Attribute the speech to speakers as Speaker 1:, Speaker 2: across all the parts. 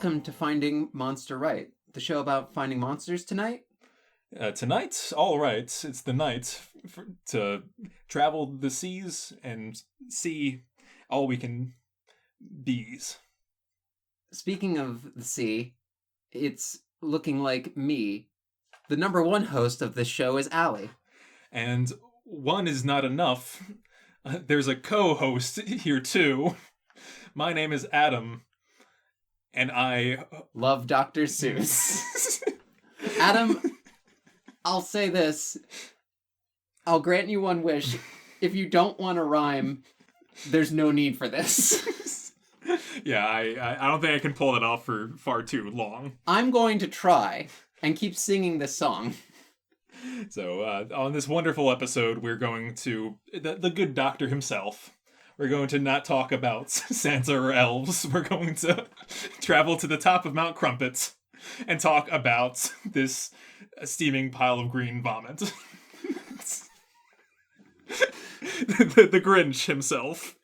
Speaker 1: welcome to Finding Monster Right, the show about finding monsters tonight.
Speaker 2: Tonight, all right, it's the night to travel the seas and see all we can bees.
Speaker 1: Speaking of the sea, it's looking like me. The number one host of this show is Allie.
Speaker 2: And one is not enough. There's a co-host here too. My name is Adam, and I
Speaker 1: love Dr. Seuss. Adam, I'll say this. I'll grant you one wish. If you don't want to rhyme, there's no need for this.
Speaker 2: Yeah, I don't think I can pull that off for far too long.
Speaker 1: I'm going to try and keep singing this song.
Speaker 2: So, on this wonderful episode, we're going to, the good doctor himself, we're going to not talk about Santa or elves. We're going to travel to the top of Mount Crumpet and talk about this steaming pile of green vomit. the Grinch himself,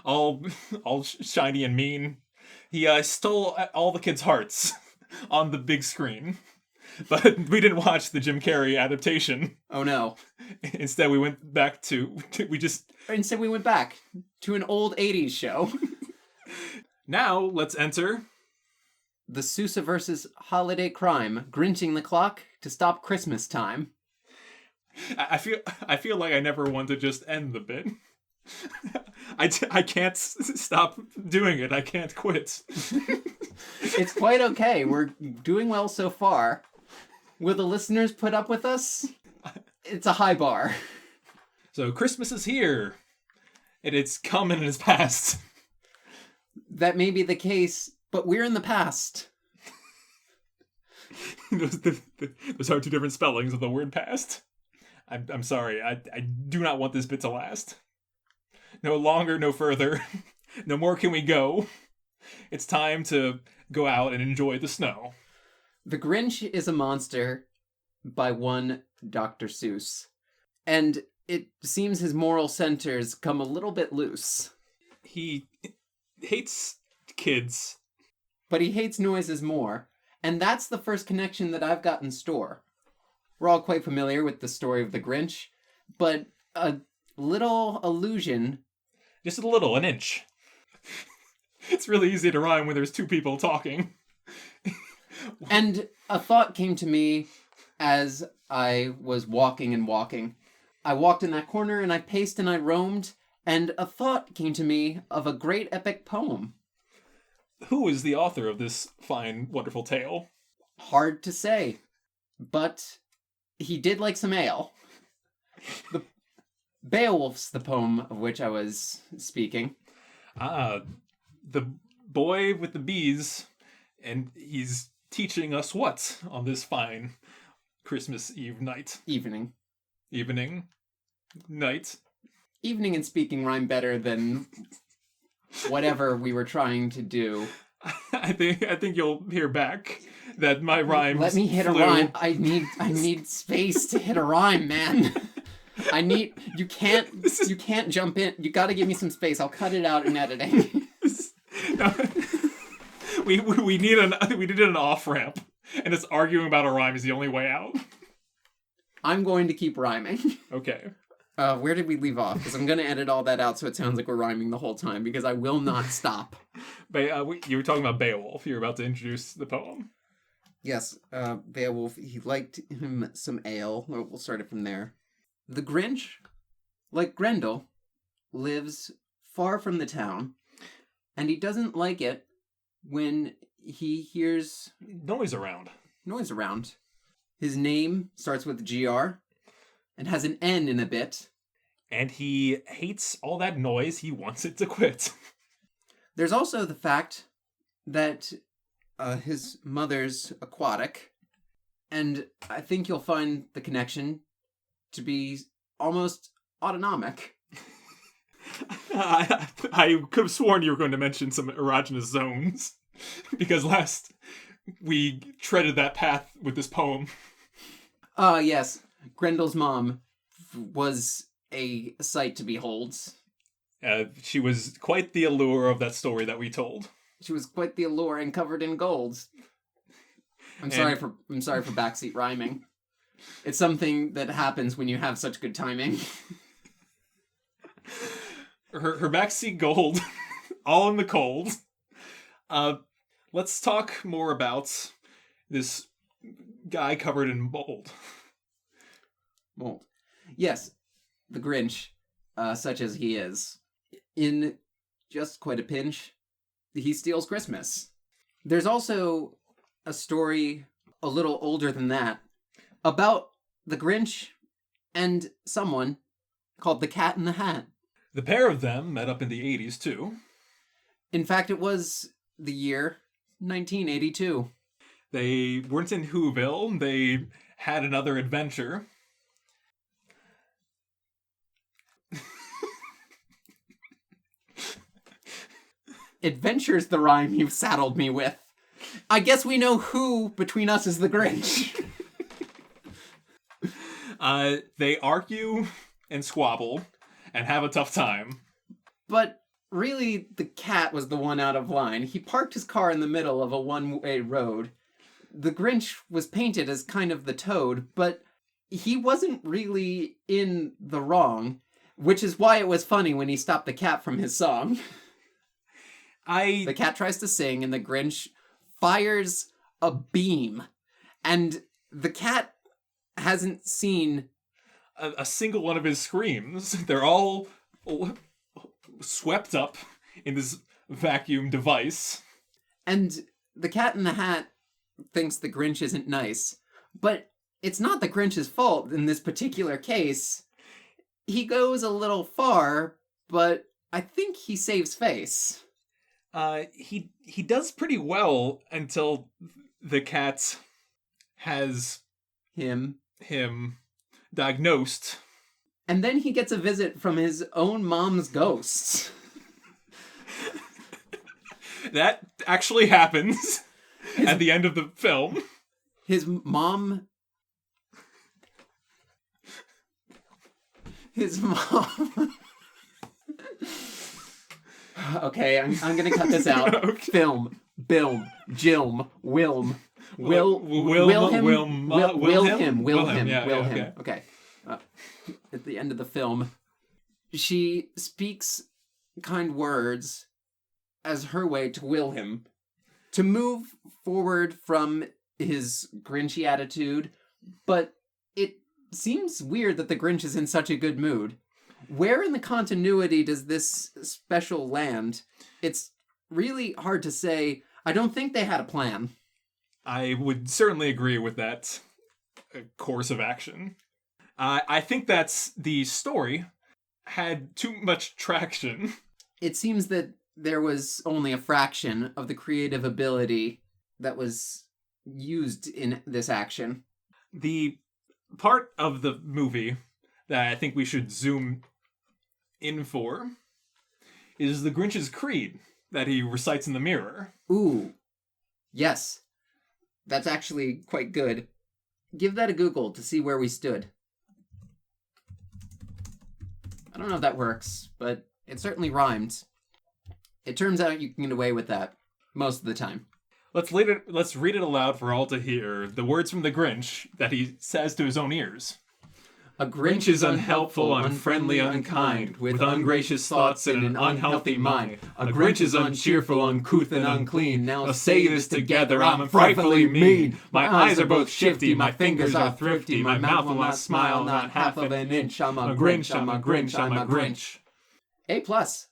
Speaker 2: all shiny and mean. He stole all the kids' hearts on the big screen. But we didn't watch the Jim Carrey adaptation.
Speaker 1: Oh no.
Speaker 2: Instead, we went back
Speaker 1: Instead, we went back to an old 80s show.
Speaker 2: Now, let's enter
Speaker 1: the Seussiverse's holiday crime, Grinching the clock to stop Christmastime.
Speaker 2: I feel like I never want to just end the bit. I can't stop doing it. I can't quit.
Speaker 1: It's quite okay. We're doing well so far. Will the listeners put up with us? It's a high bar.
Speaker 2: So Christmas is here. It's come and it's past.
Speaker 1: That may be the case, but we're in the past.
Speaker 2: Those are two different spellings of the word past. I'm sorry. I do not want this bit to last. No longer, no further. No more can we go. It's time to go out and enjoy the snow.
Speaker 1: The Grinch is a monster by one Dr. Seuss. And it seems his moral centers come a little bit loose.
Speaker 2: He hates kids.
Speaker 1: But he hates noises more. And that's the first connection that I've got in store. We're all quite familiar with the story of the Grinch, but a little allusion.
Speaker 2: Just a little, an inch. It's really easy to rhyme when there's two people talking.
Speaker 1: And a thought came to me as I was walking and walking. I walked in that corner and I paced and I roamed, and a thought came to me of a great epic poem.
Speaker 2: Who is the author of this fine, wonderful tale?
Speaker 1: Hard to say, but he did like some ale. The Beowulf's the poem of which I was speaking.
Speaker 2: The boy with the bees, and he's teaching us what on this fine Christmas Eve night?
Speaker 1: Evening.
Speaker 2: Night.
Speaker 1: Evening and speaking rhyme better than whatever we were trying to do.
Speaker 2: I think you'll hear back that my rhyme.
Speaker 1: Let me hit a rhyme. I need space to hit a rhyme, man. You can't jump in. You got to give me some space. I'll cut it out in editing.
Speaker 2: No, we need an off ramp, and it's arguing about a rhyme is the only way out.
Speaker 1: I'm going to keep rhyming.
Speaker 2: Okay.
Speaker 1: Where did we leave off? Because I'm going to edit all that out so it sounds like we're rhyming the whole time, because I will not stop.
Speaker 2: You were talking about Beowulf. You were about to introduce the poem.
Speaker 1: Yes, Beowulf, he liked him some ale. We'll start it from there. The Grinch, like Grendel, lives far from the town, and he doesn't like it when he hears
Speaker 2: noise around. His
Speaker 1: name starts with GR and has an N in a bit.
Speaker 2: And he hates all that noise. He wants it to quit.
Speaker 1: There's also the fact that his mother's aquatic, and I think you'll find the connection to be almost autonomic.
Speaker 2: I could have sworn you were going to mention some erogenous zones, because last we treaded that path with this poem.
Speaker 1: Yes. Grendel's mom was a sight to behold.
Speaker 2: She was quite the allure of that story that we told.
Speaker 1: She was quite the allure and covered in gold. I'm sorry for backseat rhyming. It's something that happens when you have such good timing.
Speaker 2: Her backseat gold, all in the cold. Let's talk more about this guy covered in mold.
Speaker 1: Mold. Yes, the Grinch, such as he is, in just quite a pinch, he steals Christmas. There's also a story a little older than that about the Grinch and someone called the Cat in the Hat.
Speaker 2: The pair of them met up in the 80s, too.
Speaker 1: In fact, it was the year 1982.
Speaker 2: They weren't in Whoville. They had another adventure.
Speaker 1: Adventure's the rhyme you've saddled me with. I guess we know who between us is the Grinch.
Speaker 2: They argue and squabble and have a tough time.
Speaker 1: But really, the cat was the one out of line. He parked his car in the middle of a one-way road. The Grinch was painted as kind of the toad, but he wasn't really in the wrong, which is why it was funny when he stopped the cat from his song. The cat tries to sing, and the Grinch fires a beam. And the cat hasn't seen
Speaker 2: a single one of his screams. They're all swept up in this vacuum device.
Speaker 1: And the Cat in the Hat thinks the Grinch isn't nice. But it's not the Grinch's fault in this particular case. He goes a little far, but I think he saves face.
Speaker 2: He does pretty well until the cat has
Speaker 1: him
Speaker 2: diagnosed.
Speaker 1: And then he gets a visit from his own mom's ghosts.
Speaker 2: That actually happens at the end of the film.
Speaker 1: His mom... Okay, I'm gonna cut this out.
Speaker 2: Okay.
Speaker 1: Film, Bilm, Jilm, Wilm,
Speaker 2: Wilhelm.
Speaker 1: Okay. At the end of the film, she speaks kind words as her way to will him to move forward from his Grinchy attitude, but it seems weird that the Grinch is in such a good mood. Where in the continuity does this special land? It's really hard to say. I don't think they had a plan.
Speaker 2: I would certainly agree with that course of action. I think that's the story had too much traction.
Speaker 1: It seems that there was only a fraction of the creative ability that was used in this action.
Speaker 2: The part of the movie that I think we should zoom in for is the Grinch's creed that he recites in the mirror.
Speaker 1: Ooh. Yes. That's actually quite good. Give that a Google to see where we stood. I don't know if that works, but it certainly rhymed. It turns out you can get away with that most of the time.
Speaker 2: Let's read it aloud for all to hear. The words from the Grinch that he says to his own ears.
Speaker 1: A Grinch is unhelpful, unfriendly, unkind, with ungracious thoughts and an unhealthy mind. A Grinch is uncheerful, uncouth, and unclean. Now say this together, I'm frightfully mean. My eyes are both shifty, my fingers are thrifty, my mouth will not smile, not half of an inch. I'm a Grinch, I'm a Grinch, I'm a Grinch. A+,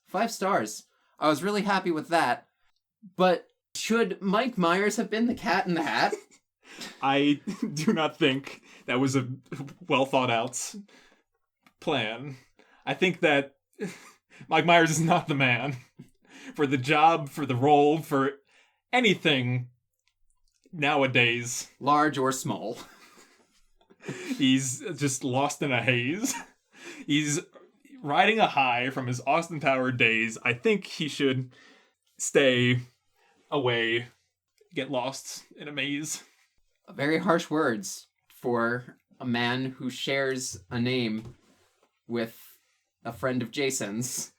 Speaker 1: 5 stars. I was really happy with that. But should Mike Myers have been the Cat in the Hat?
Speaker 2: I do not think that was a well thought out plan. I think that Mike Myers is not the man for the job, for the role, for anything nowadays.
Speaker 1: Large or small.
Speaker 2: He's just lost in a haze. He's riding a high from his Austin Power days. I think he should stay away, get lost in a maze.
Speaker 1: Very harsh words for a man who shares a name with a friend of Jason's.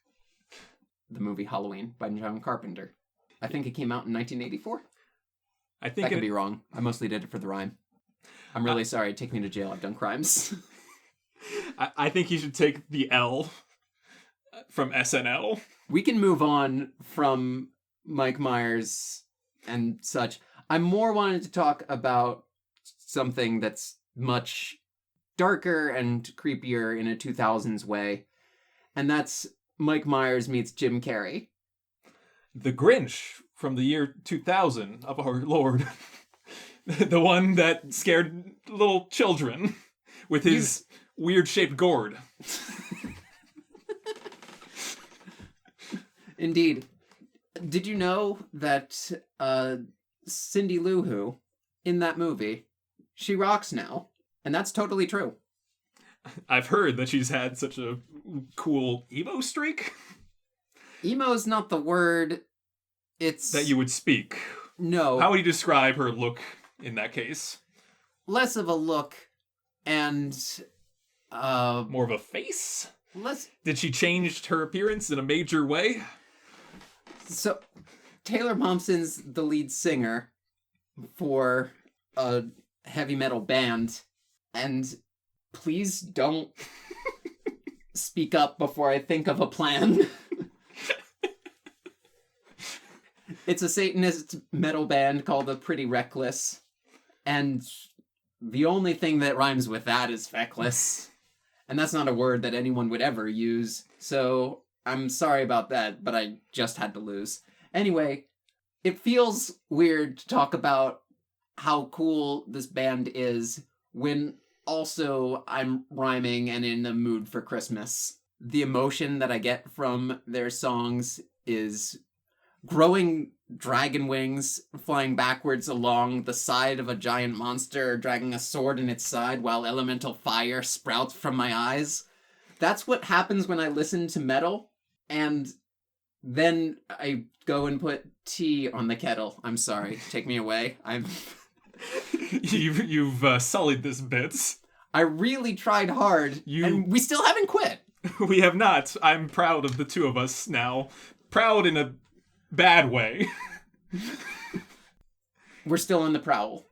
Speaker 1: The movie Halloween by John Carpenter. I think it came out in 1984.
Speaker 2: I think
Speaker 1: That could be wrong. I mostly did it for the rhyme. I'm really sorry. Take me to jail. I've done crimes.
Speaker 2: I think you should take the L from SNL.
Speaker 1: We can move on from Mike Myers and such. I more wanted to talk about something that's much darker and creepier in a 2000s way, and that's Mike Myers meets Jim Carrey.
Speaker 2: The Grinch from the year 2000 of our Lord. The one that scared little children with his weird-shaped gourd.
Speaker 1: Indeed. Did you know that Cindy Lou Who, in that movie, she rocks now? And that's totally true.
Speaker 2: I've heard that she's had such a cool emo streak.
Speaker 1: Emo's not the word. It's...
Speaker 2: That you would speak.
Speaker 1: No.
Speaker 2: How would you describe her look in that case?
Speaker 1: Less of a look and...
Speaker 2: More of a face?
Speaker 1: Less...
Speaker 2: Did she change her appearance in a major way?
Speaker 1: So, Taylor Momsen's the lead singer for a heavy metal band, and please don't speak up before I think of a plan. It's a Satanist metal band called The Pretty Reckless, and the only thing that rhymes with that is feckless. And that's not a word that anyone would ever use, so I'm sorry about that, but I just had to lose. Anyway, it feels weird to talk about how cool this band is when also I'm rhyming and in the mood for Christmas. The emotion that I get from their songs is growing dragon wings flying backwards along the side of a giant monster dragging a sword in its side while elemental fire sprouts from my eyes. That's what happens when I listen to metal, and then I go and put tea on the kettle. I'm sorry. Take me away.
Speaker 2: You've sullied this bit.
Speaker 1: I really tried hard, and we still haven't quit.
Speaker 2: We have not. I'm proud of the two of us now. Proud in a bad way.
Speaker 1: We're still on the prowl.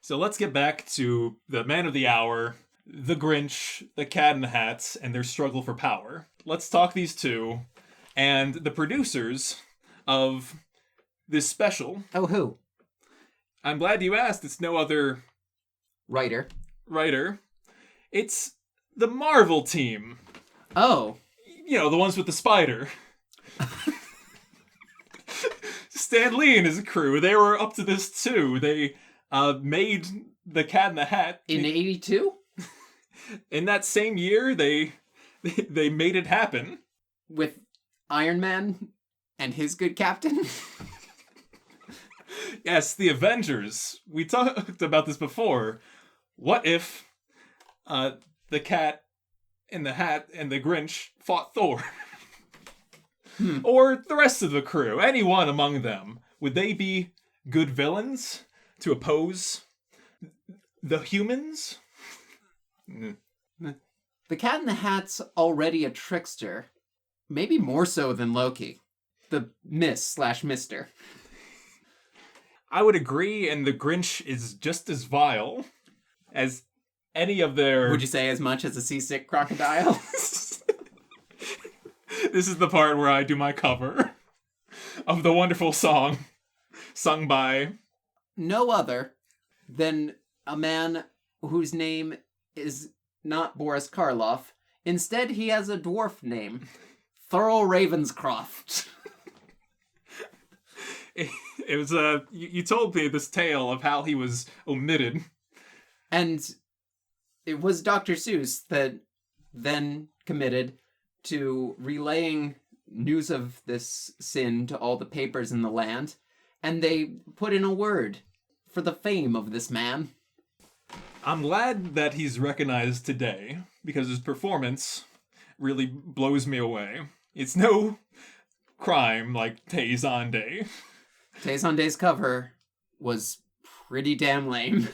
Speaker 2: So let's get back to the man of the hour, the Grinch, the Cat in the Hat, and their struggle for power. Let's talk these two and the producers of this special.
Speaker 1: Oh, who?
Speaker 2: I'm glad you asked. It's no other
Speaker 1: writer.
Speaker 2: It's the Marvel team.
Speaker 1: Oh.
Speaker 2: You know, the ones with the spider. Stan Lee and his crew, they were up to this too. They made the Cat in the Hat.
Speaker 1: In 82?
Speaker 2: In that same year, they made it happen.
Speaker 1: With Iron Man and his good captain?
Speaker 2: Yes, the Avengers. We talked about this before. What if the Cat in the Hat and the Grinch fought Thor? Or the rest of the crew, anyone among them. Would they be good villains to oppose the humans?
Speaker 1: The Cat in the Hat's already a trickster. Maybe more so than Loki. The Miss/Mister.
Speaker 2: I would agree, and the Grinch is just as vile as any of their...
Speaker 1: Would you say as much as a seasick crocodile?
Speaker 2: This is the part where I do my cover of the wonderful song sung by
Speaker 1: no other than a man whose name is not Boris Karloff. Instead, he has a dwarf name. Thurl Ravenscroft.
Speaker 2: It was you told me this tale of how he was omitted.
Speaker 1: And it was Dr. Seuss that then committed to relaying news of this sin to all the papers in the land, and they put in a word for the fame of this man.
Speaker 2: I'm glad that he's recognized today, because his performance really blows me away. It's no crime like Tay-Zonday.
Speaker 1: Tay-Zonday's cover was pretty damn lame.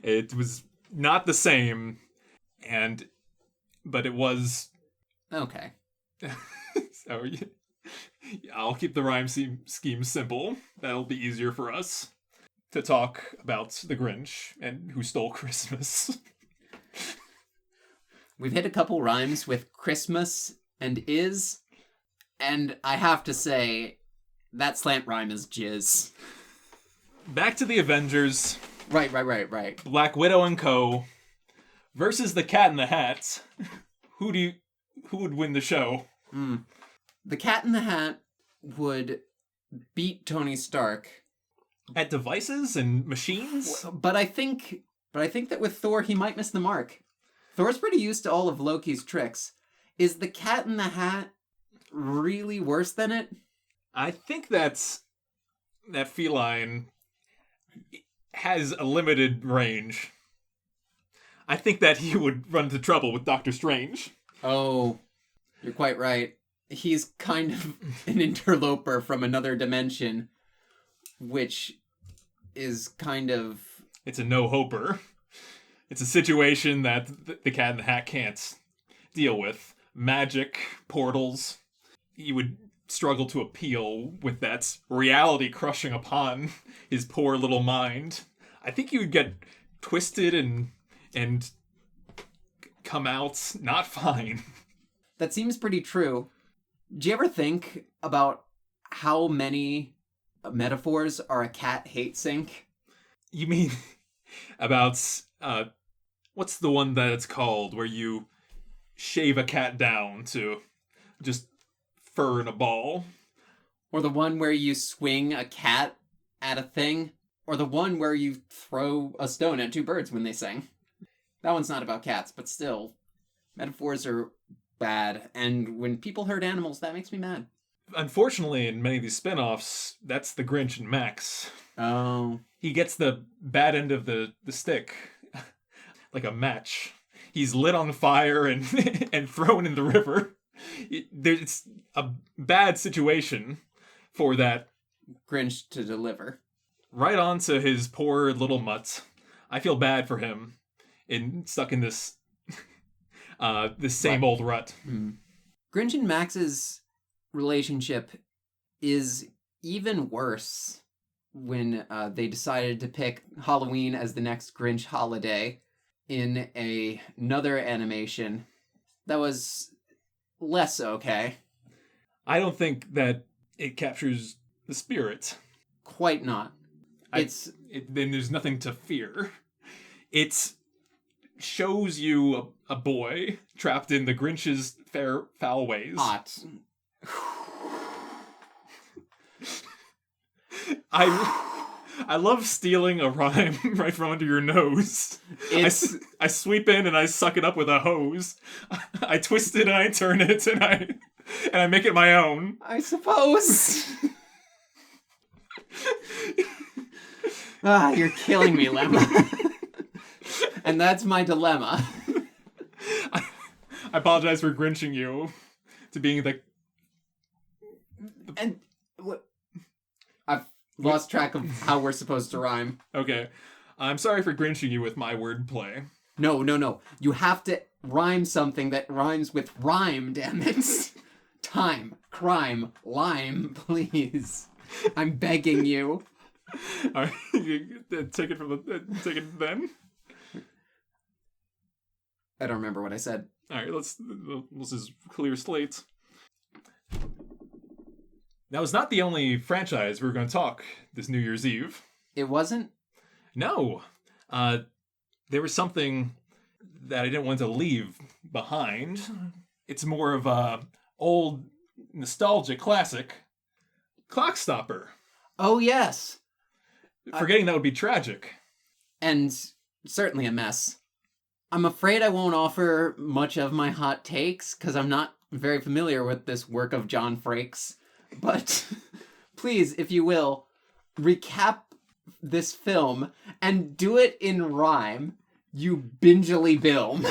Speaker 2: It was not the same, but it was...
Speaker 1: Okay.
Speaker 2: So I'll keep the rhyme scheme simple. That'll be easier for us to talk about the Grinch and who stole Christmas.
Speaker 1: We've hit a couple rhymes with Christmas and is, and I have to say, that slant rhyme is jizz.
Speaker 2: Back to the Avengers.
Speaker 1: Right.
Speaker 2: Black Widow and Co. versus the Cat in the Hat. Who would win the show?
Speaker 1: The Cat in the Hat would beat Tony Stark
Speaker 2: at devices and machines.
Speaker 1: But I think that with Thor, he might miss the mark. Thor's pretty used to all of Loki's tricks. Is the Cat in the Hat really worse than it?
Speaker 2: I think that feline has a limited range. I think that he would run into trouble with Doctor Strange.
Speaker 1: Oh, you're quite right. He's kind of an interloper from another dimension, which is kind of...
Speaker 2: It's a no-hoper. It's a situation that the Cat in the Hat can't deal with. Magic, portals. He would struggle to appeal with that reality crushing upon his poor little mind. I think he would get twisted and come out not fine.
Speaker 1: That seems pretty true. Do you ever think about how many metaphors are a cat hate sink?
Speaker 2: You mean about, what's the one that it's called, where you shave a cat down to just fur in a ball?
Speaker 1: Or the one where you swing a cat at a thing? Or the one where you throw a stone at two birds when they sing? That one's not about cats, but still, metaphors are bad, and when people hurt animals, that makes me mad.
Speaker 2: Unfortunately, in many of these spin-offs, that's the Grinch and Max.
Speaker 1: Oh.
Speaker 2: He gets the bad end of the stick, like a match. He's lit on fire and and thrown in the river. It's a bad situation for that
Speaker 1: Grinch to deliver.
Speaker 2: Right onto his poor little mutt. I feel bad for him stuck in this this same old rut.
Speaker 1: Grinch and Max's relationship is even worse when they decided to pick Halloween as the next Grinch holiday in another animation that was less okay.
Speaker 2: I don't think that it captures the spirit.
Speaker 1: Quite not.
Speaker 2: Then there's nothing to fear. It shows you a boy trapped in the Grinch's foul ways.
Speaker 1: Hot.
Speaker 2: I love stealing a rhyme right from under your nose. I sweep in and I suck it up with a hose. I twist it and I turn it and I make it my own.
Speaker 1: I suppose. You're killing me, Lemma. And that's my dilemma.
Speaker 2: I apologize for Grinching you to being the...
Speaker 1: And I've lost track of how we're supposed to rhyme.
Speaker 2: Okay. I'm sorry for Grinching you with my wordplay.
Speaker 1: No. You have to rhyme something that rhymes with rhyme, damn it. Time, crime, lime, please. I'm begging you.
Speaker 2: All right, take it then.
Speaker 1: I don't remember what I said.
Speaker 2: All right, let's just clear slate. That was not the only franchise we were going to talk this New Year's Eve.
Speaker 1: It wasn't?
Speaker 2: No. There was something that I didn't want to leave behind. It's more of a old nostalgic classic, Clockstopper.
Speaker 1: Oh, yes.
Speaker 2: Forgetting that would be tragic.
Speaker 1: And certainly a mess. I'm afraid I won't offer much of my hot takes, because I'm not very familiar with this work of John Frakes. But please, if you will, recap this film and do it in rhyme, you bingely bilm.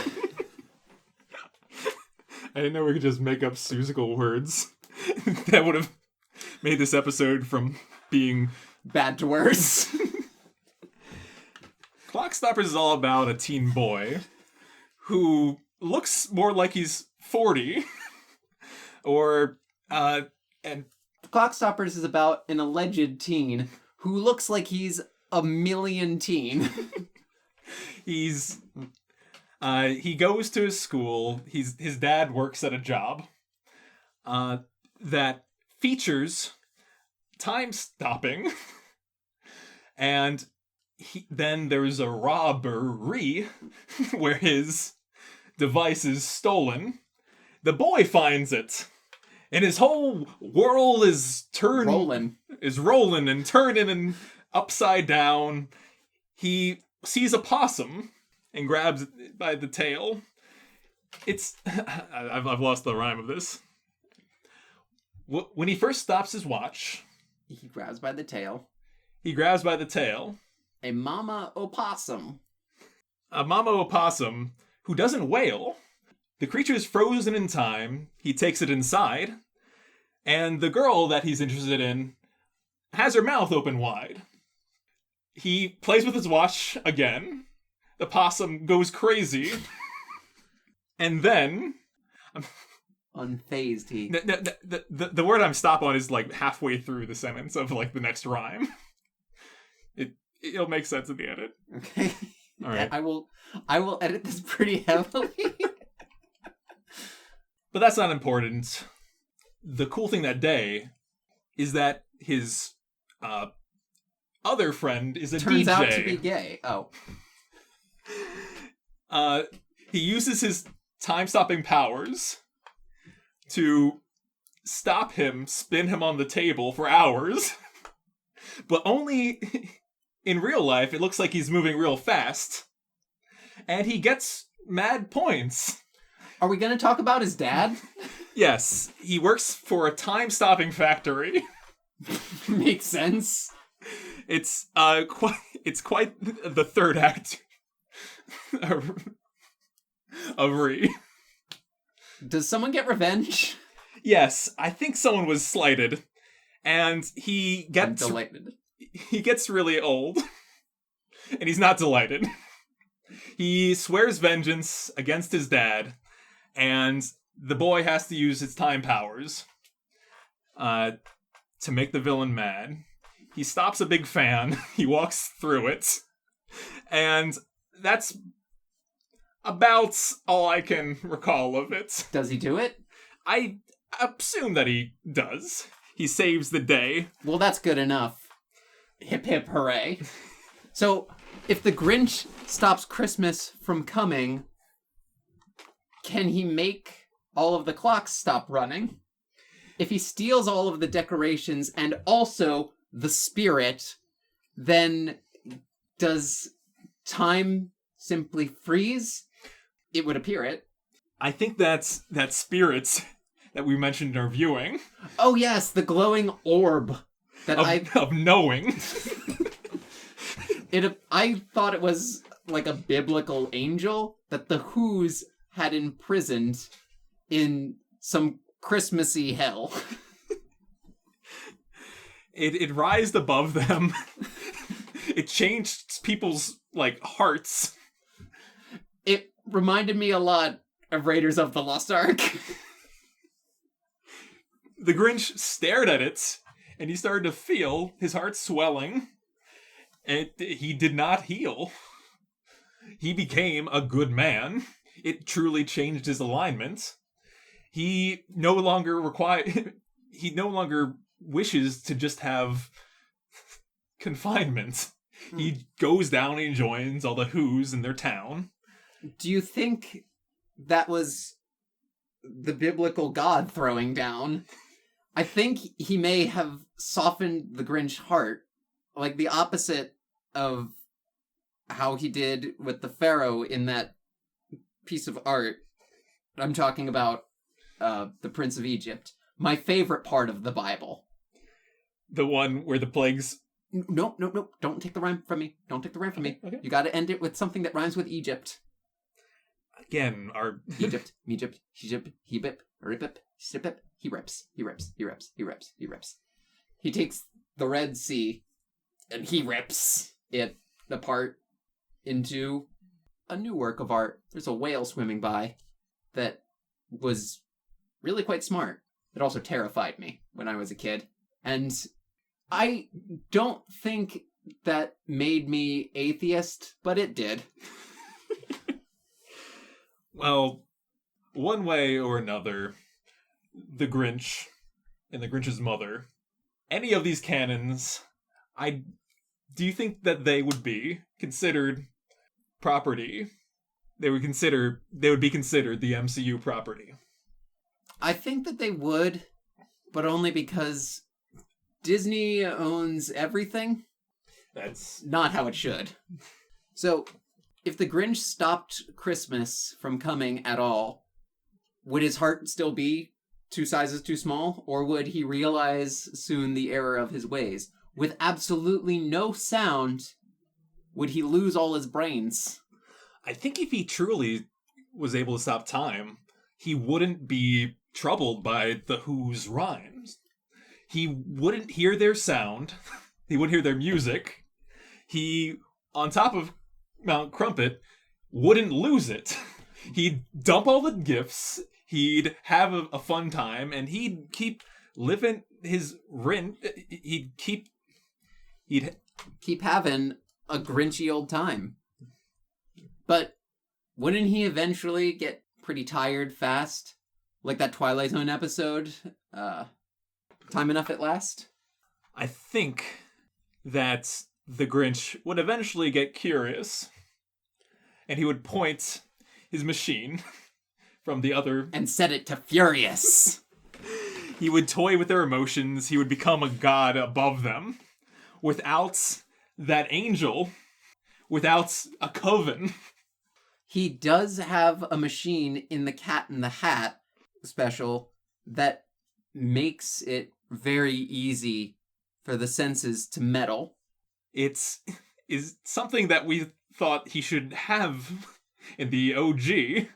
Speaker 2: I didn't know we could just make up Seussical words. That would have made this episode from being
Speaker 1: bad to worse.
Speaker 2: Clockstoppers is all about a teen boy who looks more like he's 40, or and
Speaker 1: Clockstoppers is about an alleged teen who looks like he's a million teen.
Speaker 2: He goes to his school. His dad works at a job that features time stopping, and then there's a robbery where his device is stolen. The boy finds it, and his whole world is rolling and turning and upside down. He sees a possum and grabs it by the tail. I've lost the rhyme of this. When he first stops his watch,
Speaker 1: he grabs by the tail. A mama opossum.
Speaker 2: A mama opossum who doesn't wail. The creature is frozen in time. He takes it inside. And the girl that he's interested in has her mouth open wide. He plays with his watch again. The possum goes crazy. And then...
Speaker 1: Unfazed he...
Speaker 2: The word I'm stop on is like halfway through the sentence of like the next rhyme. It'll make sense in the edit.
Speaker 1: Okay.
Speaker 2: All right.
Speaker 1: I will edit this pretty heavily.
Speaker 2: But that's not important. The cool thing that day is that his other friend is a
Speaker 1: Turns
Speaker 2: DJ.
Speaker 1: out to be gay. Oh.
Speaker 2: He uses his time-stopping powers to stop him, spin him on the table for hours. But only in real life, it looks like he's moving real fast. And he gets mad points.
Speaker 1: Are we going to talk about his dad?
Speaker 2: Yes, he works for a time-stopping factory.
Speaker 1: Makes sense.
Speaker 2: It's quite the third act of Re.
Speaker 1: Does someone get revenge?
Speaker 2: Yes, I think someone was slighted, and he gets really old, and he's not delighted. He swears vengeance against his dad, and the boy has to use his time powers to make the villain mad. He stops a big fan. He walks through it, and that's about all I can recall of it.
Speaker 1: Does he do it?
Speaker 2: I assume that he does. He saves the day.
Speaker 1: Well, that's good enough. Hip hip hooray. So, if the Grinch stops Christmas from coming, can he make all of the clocks stop running? If he steals all of the decorations and also the spirit, then does time simply freeze? It would appear it.
Speaker 2: I think that's that spirits that we mentioned in our viewing.
Speaker 1: Oh yes, the glowing orb that
Speaker 2: of knowing.
Speaker 1: I thought it was like a biblical angel that the Who's had imprisoned in some Christmassy hell.
Speaker 2: It rised above them. It changed people's hearts.
Speaker 1: It reminded me a lot of Raiders of the Lost Ark.
Speaker 2: The Grinch stared at it, and he started to feel his heart swelling. And he did not heal. He became a good man. It truly changed his alignment. He no longer wishes to just have confinement. He goes down and joins all the Who's in their town.
Speaker 1: Do you think that was the biblical God throwing down? I think he may have softened the Grinch heart, like the opposite of how he did with the Pharaoh in that piece of art. I'm talking about the Prince of Egypt. My favorite part of the Bible.
Speaker 2: The one where the plagues...
Speaker 1: No. Don't take the rhyme from me. Okay. You gotta end it with something that rhymes with Egypt.
Speaker 2: Again, our...
Speaker 1: Egypt, Hebip, Ripip, Sipip, he rips. He takes the Red Sea and he rips it apart into a new work of art. There's a whale swimming by that was really quite smart. It also terrified me when I was a kid. And I don't think that made me atheist, but it did.
Speaker 2: Well, one way or another, the Grinch and the Grinch's mother, any of these canons, do you think that they would be considered property? They would be considered the MCU property.
Speaker 1: I think that they would, but only because Disney owns everything.
Speaker 2: That's
Speaker 1: not how it should. So, if the Grinch stopped Christmas from coming at all, would his heart still be 2 sizes too small? Or would he realize soon the error of his ways? With absolutely no sound, would he lose all his brains?
Speaker 2: I think if he truly was able to stop time, he wouldn't be troubled by the Who's rhymes. He wouldn't hear their sound. He wouldn't hear their music. He, on top of Mount Crumpet, wouldn't lose it. He'd dump all the gifts. He'd have a fun time, and he'd keep living his rent. He'd keep
Speaker 1: having a Grinchy old time. But wouldn't he eventually get pretty tired fast? Like that Twilight Zone episode, Time Enough at Last?
Speaker 2: I think that the Grinch would eventually get curious, and he would point his machine from the other...
Speaker 1: and set it to furious!
Speaker 2: He would toy with their emotions. He would become a god above them. Without that angel, without a coven.
Speaker 1: He does have a machine in the Cat in the Hat special that makes it very easy for the senses to meddle.
Speaker 2: Is something that we thought he should have in the OG.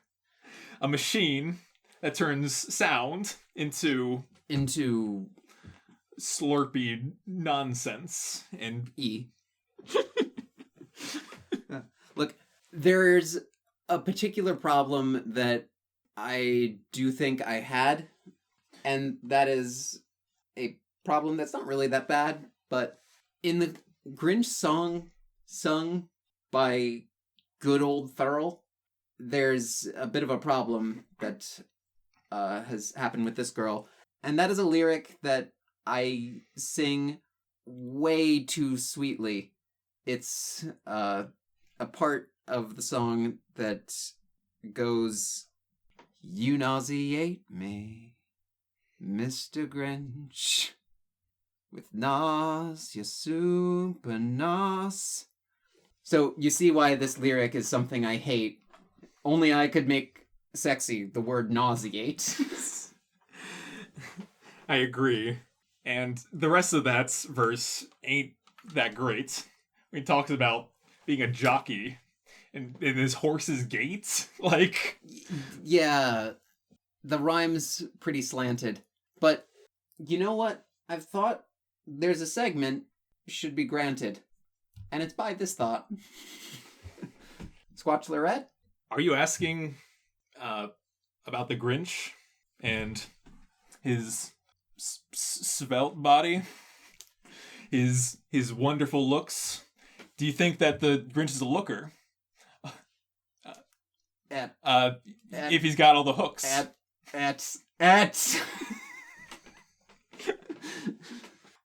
Speaker 2: A machine that turns sound into slurpy nonsense and
Speaker 1: E. Look, there's a particular problem that I do think I had, and that is a problem that's not really that bad, but in the Grinch song sung by good old Thurl, there's a bit of a problem that has happened with this girl, and that is a lyric that I sing way too sweetly. It's a part of the song that goes, "You nauseate me, Mr. Grinch, with nausea super nos." So you see why this lyric is something I hate. Only I could make sexy the word nauseate.
Speaker 2: I agree. And the rest of that verse ain't that great. He talks about being a jockey in his horse's gait. Like...
Speaker 1: yeah, the rhyme's pretty slanted. But you know what? I've thought there's a segment should be granted. And it's by this thought. Squatch Lorette?
Speaker 2: Are you asking about the Grinch and his svelte body? His wonderful looks? Do you think that the Grinch is a looker? If he's got all the hooks.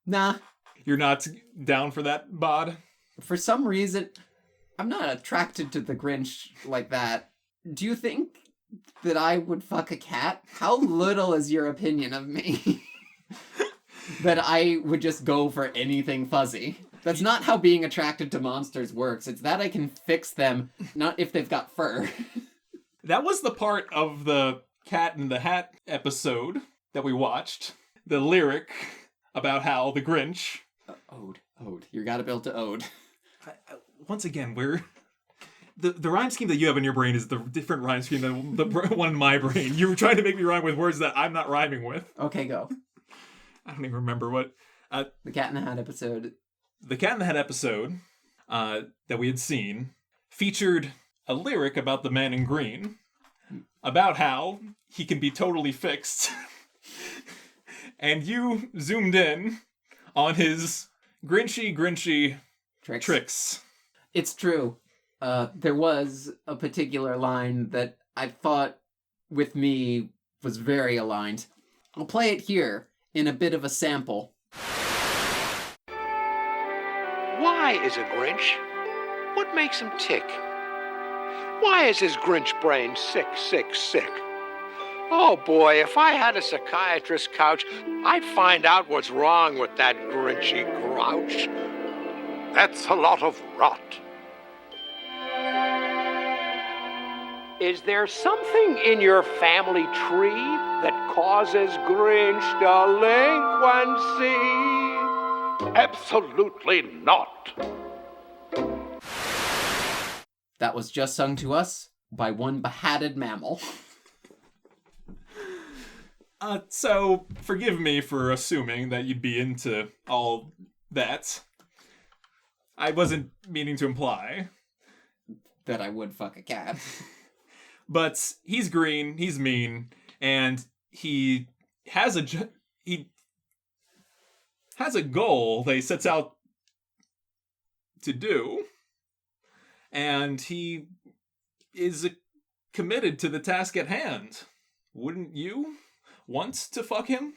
Speaker 1: Nah.
Speaker 2: You're not down for that bod?
Speaker 1: For some reason, I'm not attracted to the Grinch like that. Do you think that I would fuck a cat? How little is your opinion of me? That I would just go for anything fuzzy. That's not how being attracted to monsters works. It's that I can fix them, not if they've got fur.
Speaker 2: That was the part of the Cat in the Hat episode that we watched. The lyric about how the Grinch...
Speaker 1: Ode. You gotta build to ode.
Speaker 2: Once again, we're... The rhyme scheme that you have in your brain is the different rhyme scheme than the one in my brain. You were trying to make me rhyme with words that I'm not rhyming with.
Speaker 1: Okay, go.
Speaker 2: I don't even remember what...
Speaker 1: the Cat in the Hat episode.
Speaker 2: The Cat in the Hat episode that we had seen featured a lyric about the man in green, about how he can be totally fixed. And you zoomed in on his Grinchy
Speaker 1: Tricks.
Speaker 2: tricks.
Speaker 1: It's true. There was a particular line that I thought with me was very aligned. I'll play it here in a bit of a sample.
Speaker 3: Why is a Grinch? What makes him tick? Why is his Grinch brain sick, sick, sick? Oh boy, if I had a psychiatrist's couch, I'd find out what's wrong with that Grinchy grouch. That's a lot of rot. Is there something in your family tree that causes Grinch delinquency? Absolutely not.
Speaker 1: That was just sung to us by one behatted mammal.
Speaker 2: So, forgive me for assuming that you'd be into all that. I wasn't meaning to imply.
Speaker 1: That I would fuck a cat.
Speaker 2: But he's green, he's mean, and he has a goal that he sets out to do, and he is committed to the task at hand. Wouldn't you want to fuck him?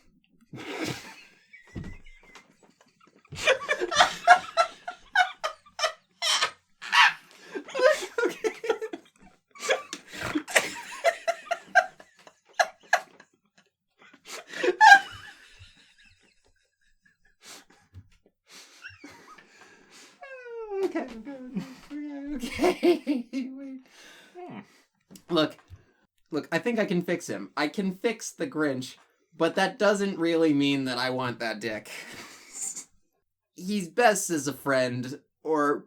Speaker 1: Okay. Wait. Look, I think I can fix him. I can fix the Grinch, but that doesn't really mean that I want that dick. He's best as a friend, or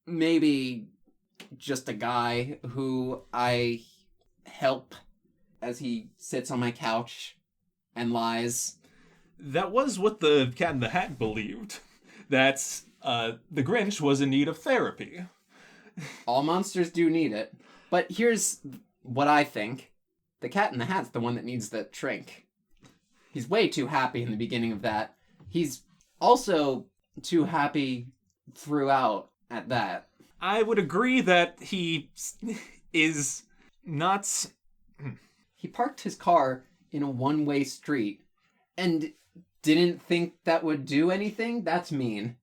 Speaker 1: maybe just a guy who I help as he sits on my couch and lies.
Speaker 2: That was what the Cat in the Hat believed. That the Grinch was in need of therapy.
Speaker 1: All monsters do need it. But here's what I think. The Cat in the Hat's the one that needs the shrink. He's way too happy in the beginning of that. He's also too happy throughout at that.
Speaker 2: I would agree that he is not...
Speaker 1: He parked his car in a one-way street and didn't think that would do anything? That's mean.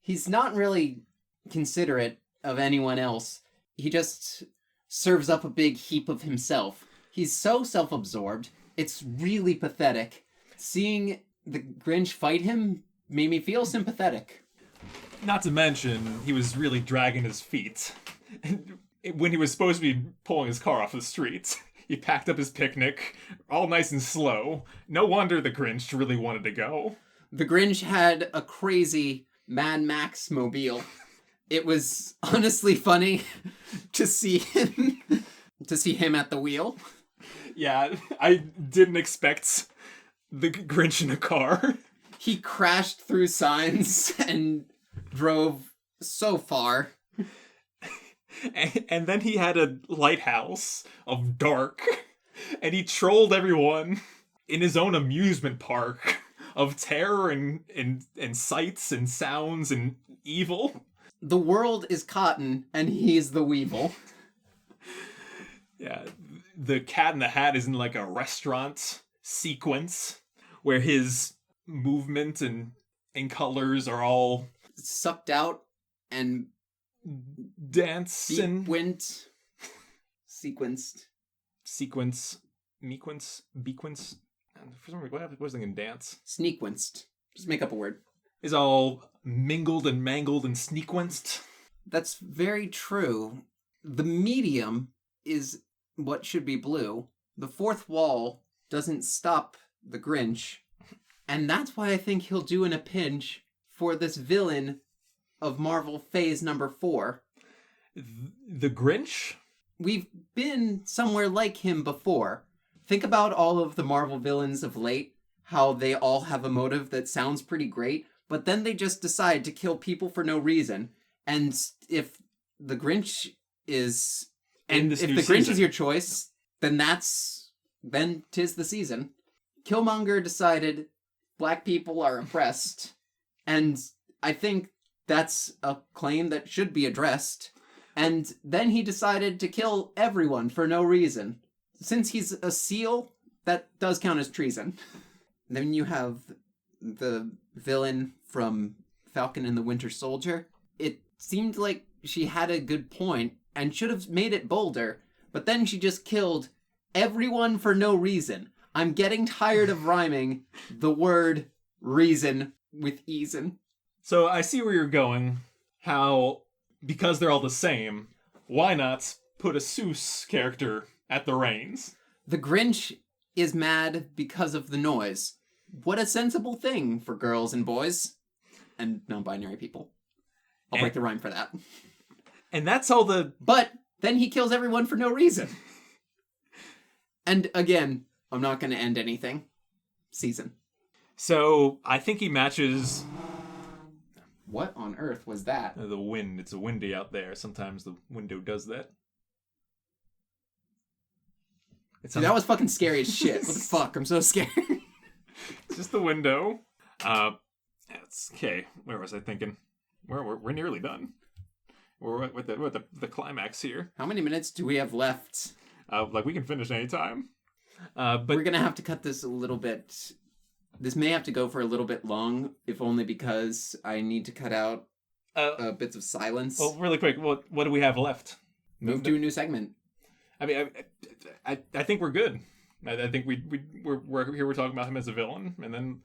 Speaker 1: He's not really considerate of anyone else. He just serves up a big heap of himself. He's so self-absorbed. It's really pathetic. Seeing the Grinch fight him made me feel sympathetic.
Speaker 2: Not to mention, he was really dragging his feet. When he was supposed to be pulling his car off the street, he packed up his picnic, all nice and slow. No wonder the Grinch really wanted to go.
Speaker 1: The Grinch had a crazy Mad Max mobile. It was honestly funny to see him at the wheel.
Speaker 2: Yeah, I didn't expect the Grinch in a car.
Speaker 1: He crashed through signs and drove so far.
Speaker 2: And then he had a lighthouse of dark, and he trolled everyone in his own amusement park of terror and sights and sounds and evil.
Speaker 1: The world is cotton, and he's the weevil.
Speaker 2: Yeah, the Cat in the Hat is in like a restaurant sequence where his movement and colors are all
Speaker 1: sucked out and
Speaker 2: dance and
Speaker 1: sequenced.
Speaker 2: Bequence. For some reason, what was I thinking? Dance.
Speaker 1: Snequenced. Just make up a word.
Speaker 2: Is all mingled and mangled and snequenced.
Speaker 1: That's very true. The medium is what should be blue. The fourth wall doesn't stop the Grinch. And that's why I think he'll do in a pinch for this villain of Marvel Phase number 4.
Speaker 2: The Grinch?
Speaker 1: We've been somewhere like him before. Think about all of the Marvel villains of late, how they all have a motive that sounds pretty great, but then they just decide to kill people for no reason. And if the Grinch is... And if the Grinch is your choice, then tis the season. Killmonger decided black people are oppressed, And I think that's a claim that should be addressed. And then he decided to kill everyone for no reason. Since he's a seal, that does count as treason. Then you have the villain from Falcon and the Winter Soldier. It seemed like she had a good point and should have made it bolder, but then she just killed everyone for no reason. I'm getting tired of rhyming the word reason with eason.
Speaker 2: So I see where you're going. How, because they're all the same, why not put a Seuss character at the reins?
Speaker 1: The Grinch is mad because of the noise. What a sensible thing for girls and boys. And non-binary people. I'll break the rhyme for that.
Speaker 2: And that's all the...
Speaker 1: But then he kills everyone for no reason. And again, I'm not going to end anything. Season.
Speaker 2: So I think he matches...
Speaker 1: What on earth was that?
Speaker 2: The wind. It's windy out there. Sometimes the window does that.
Speaker 1: Dude, that was fucking scary as shit. What the fuck? I'm so scared.
Speaker 2: It's just the window. It's okay. Where was I thinking? We're nearly done. We're at the climax here.
Speaker 1: How many minutes do we have left?
Speaker 2: Like we can finish any time. But
Speaker 1: we're gonna have to cut this a little bit. This may have to go for a little bit long, if only because I need to cut out bits of silence.
Speaker 2: Well, really quick, what do we have left?
Speaker 1: Move to a new segment.
Speaker 2: I mean, I think we're good. I think we're here. We're talking about him as a villain, and then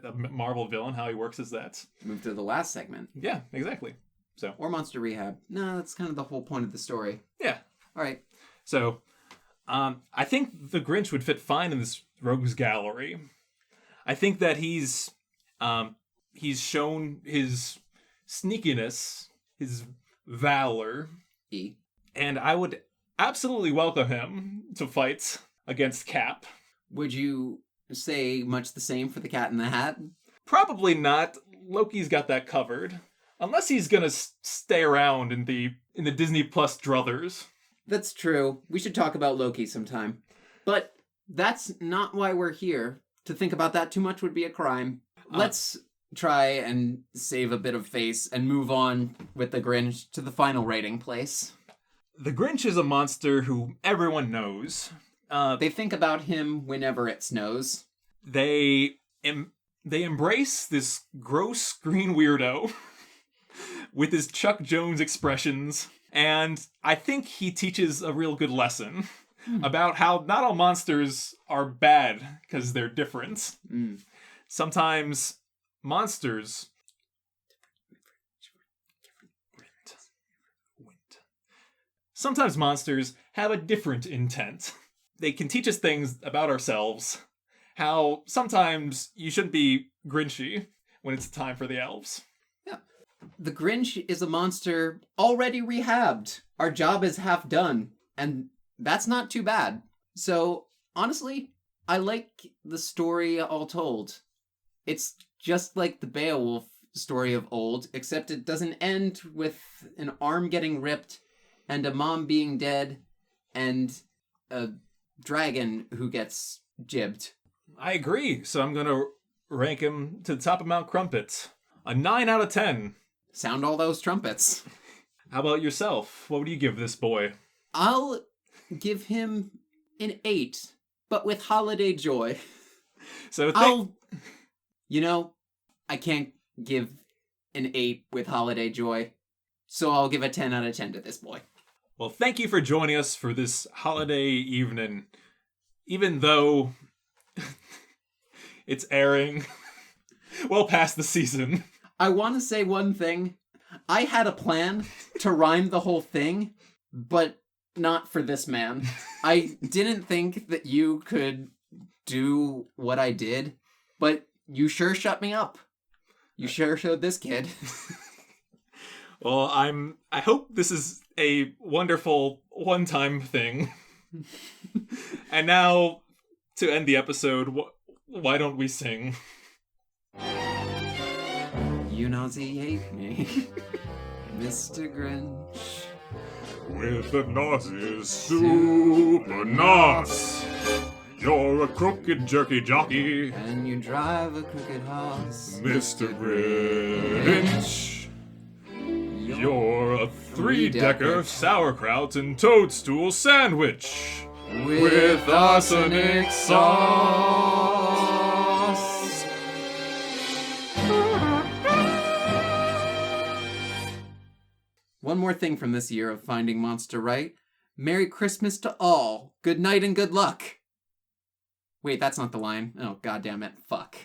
Speaker 2: a Marvel villain, how he works as that.
Speaker 1: Move to the last segment.
Speaker 2: Yeah, exactly. So
Speaker 1: or Monster Rehab. No, that's kind of the whole point of the story.
Speaker 2: Yeah.
Speaker 1: All right.
Speaker 2: So, I think the Grinch would fit fine in this rogues gallery. I think that he's shown his sneakiness, his valor, and I would absolutely welcome him to fight against Cap.
Speaker 1: Would you say much the same for the Cat in the Hat?
Speaker 2: Probably not. Loki's got that covered, unless he's gonna stay around in the Disney Plus druthers.
Speaker 1: That's true. We should talk about Loki sometime, but that's not why we're here. To think about that too much would be a crime. Let's try and save a bit of face and move on with the Grinch to the final rating place.
Speaker 2: The Grinch is a monster who everyone knows.
Speaker 1: They think about him whenever it snows.
Speaker 2: They embrace this gross green weirdo with his Chuck Jones expressions, and I think he teaches a real good lesson about how not all monsters are bad because they're different. Sometimes monsters... Sometimes monsters have a different intent. They can teach us things about ourselves. How sometimes you shouldn't be Grinchy when it's time for the elves.
Speaker 1: Yeah. The Grinch is a monster already rehabbed. Our job is half done. And that's not too bad. So, honestly, I like the story all told. It's just like the Beowulf story of old, except it doesn't end with an arm getting ripped and a mom being dead and a dragon who gets jibbed.
Speaker 2: I agree, so I'm gonna rank him to the top of Mount Crumpet. A 9 out of 10.
Speaker 1: Sound all those trumpets.
Speaker 2: How about yourself? What would you give this boy?
Speaker 1: I'll give him an 8, but with holiday joy.
Speaker 2: So
Speaker 1: I can't give an 8 with holiday joy, so I'll give a 10 out of 10 to this boy.
Speaker 2: Well, thank you for joining us for this holiday evening. Even though it's airing well past the season.
Speaker 1: I want to say one thing. I had a plan to rhyme the whole thing, but not for this man. I didn't think that you could do what I did, but you sure shut me up. You sure showed this kid.
Speaker 2: Well, I hope this is a wonderful one-time thing. And now, to end the episode, why don't we sing?
Speaker 1: You nauseate me, Mr. Grinch.
Speaker 2: With the nauseous super nos. You're a crooked jerky jockey,
Speaker 1: And you drive a crooked horse.
Speaker 2: Mr. Grinch. You're a three-decker sauerkraut and toadstool sandwich with arsenic sauce.
Speaker 1: One more thing from this year of Finding Monster Right. Merry Christmas to all. Good night and good luck. Wait, that's not the line. Oh, goddamn it. Fuck.